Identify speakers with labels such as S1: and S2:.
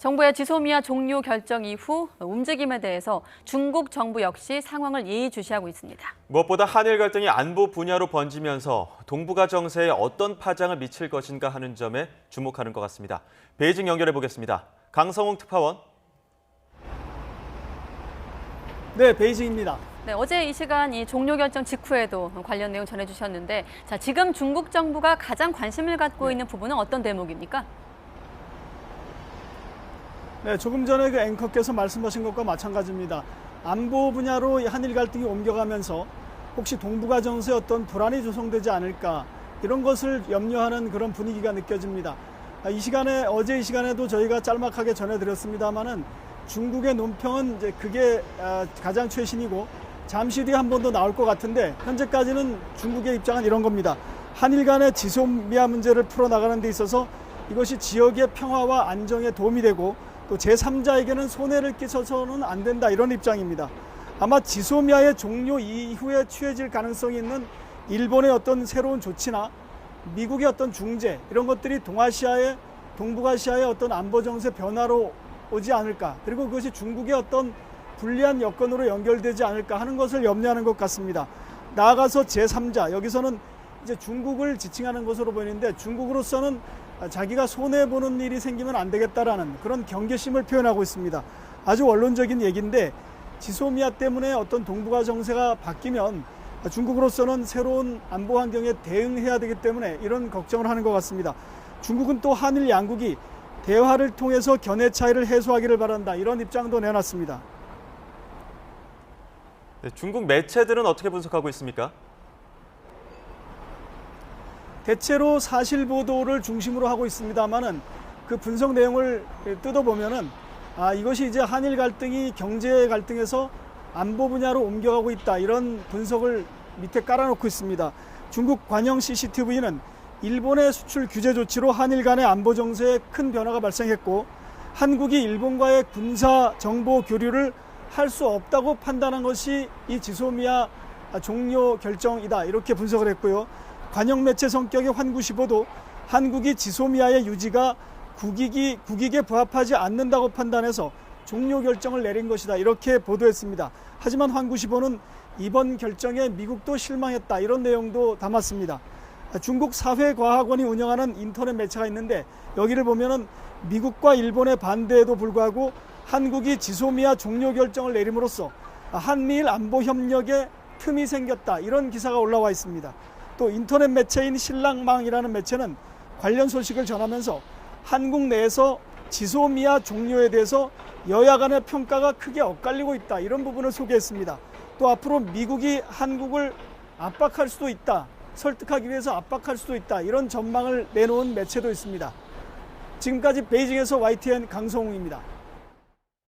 S1: 정부의 지소미아 종료 결정 이후 움직임에 대해서 중국 정부 역시 상황을 예의주시하고 있습니다.
S2: 무엇보다 한일 갈등이 안보 분야로 번지면서 동북아 정세에 어떤 파장을 미칠 것인가 하는 점에 주목하는 것 같습니다. 베이징 연결해 보겠습니다. 강성웅 특파원.
S3: 네, 베이징입니다.
S1: 네, 어제 이 시간 이 종료 결정 직후에도 관련 내용 전해주셨는데, 지금 중국 정부가 가장 관심을 갖고 있는 부분은 어떤 대목입니까?
S3: 네, 조금 전에 그 앵커께서 말씀하신 것과 마찬가지입니다. 안보 분야로 한일 갈등이 옮겨가면서 혹시 동북아 정세에 어떤 불안이 조성되지 않을까, 이런 것을 염려하는 그런 분위기가 느껴집니다. 어제 이 시간에도 저희가 짤막하게 전해드렸습니다만은 중국의 논평은 이제 그게 가장 최신이고 잠시 뒤에 한 번 더 나올 것 같은데, 현재까지는 중국의 입장은 이런 겁니다. 한일 간의 지소미아 문제를 풀어나가는 데 있어서 이것이 지역의 평화와 안정에 도움이 되고 또 제3자에게는 손해를 끼쳐서는 안 된다, 이런 입장입니다. 아마 지소미아의 종료 이후에 취해질 가능성이 있는 일본의 어떤 새로운 조치나 미국의 어떤 중재, 이런 것들이 동북아시아의 어떤 안보 정세 변화로 오지 않을까, 그리고 그것이 중국의 어떤 불리한 여건으로 연결되지 않을까 하는 것을 염려하는 것 같습니다. 나아가서 제3자, 여기서는 이제 중국을 지칭하는 것으로 보이는데, 중국으로서는 자기가 손해보는 일이 생기면 안 되겠다라는 그런 경계심을 표현하고 있습니다. 아주 원론적인 얘기인데, 지소미아 때문에 어떤 동북아 정세가 바뀌면 중국으로서는 새로운 안보 환경에 대응해야 되기 때문에 이런 걱정을 하는 것 같습니다. 중국은 또 한일 양국이 대화를 통해서 견해 차이를 해소하기를 바란다, 이런 입장도 내놨습니다.
S2: 네, 중국 매체들은 어떻게 분석하고 있습니까?
S3: 대체로 사실 보도를 중심으로 하고 있습니다만은 그 분석 내용을 뜯어보면은 이것이 이제 한일 갈등이 경제 갈등에서 안보 분야로 옮겨가고 있다, 이런 분석을 밑에 깔아놓고 있습니다. 중국 관영 CCTV는 일본의 수출 규제 조치로 한일 간의 안보 정세에 큰 변화가 발생했고 한국이 일본과의 군사 정보 교류를 할 수 없다고 판단한 것이 이 지소미아 종료 결정이다, 이렇게 분석을 했고요. 관영 매체 성격의 환구시보도 한국이 지소미아의 유지가 국익에 부합하지 않는다고 판단해서 종료 결정을 내린 것이다, 이렇게 보도했습니다. 하지만 환구시보는 이번 결정에 미국도 실망했다, 이런 내용도 담았습니다. 중국 사회과학원이 운영하는 인터넷 매체가 있는데, 여기를 보면은 미국과 일본의 반대에도 불구하고 한국이 지소미아 종료 결정을 내림으로써 한미일 안보 협력에 틈이 생겼다, 이런 기사가 올라와 있습니다. 또 인터넷 매체인 신랑망이라는 매체는 관련 소식을 전하면서 한국 내에서 지소미아 종료에 대해서 여야 간의 평가가 크게 엇갈리고 있다, 이런 부분을 소개했습니다. 또 앞으로 미국이 한국을 압박할 수도 있다, 설득하기 위해서 압박할 수도 있다, 이런 전망을 내놓은 매체도 있습니다. 지금까지 베이징에서 YTN 강성웅입니다.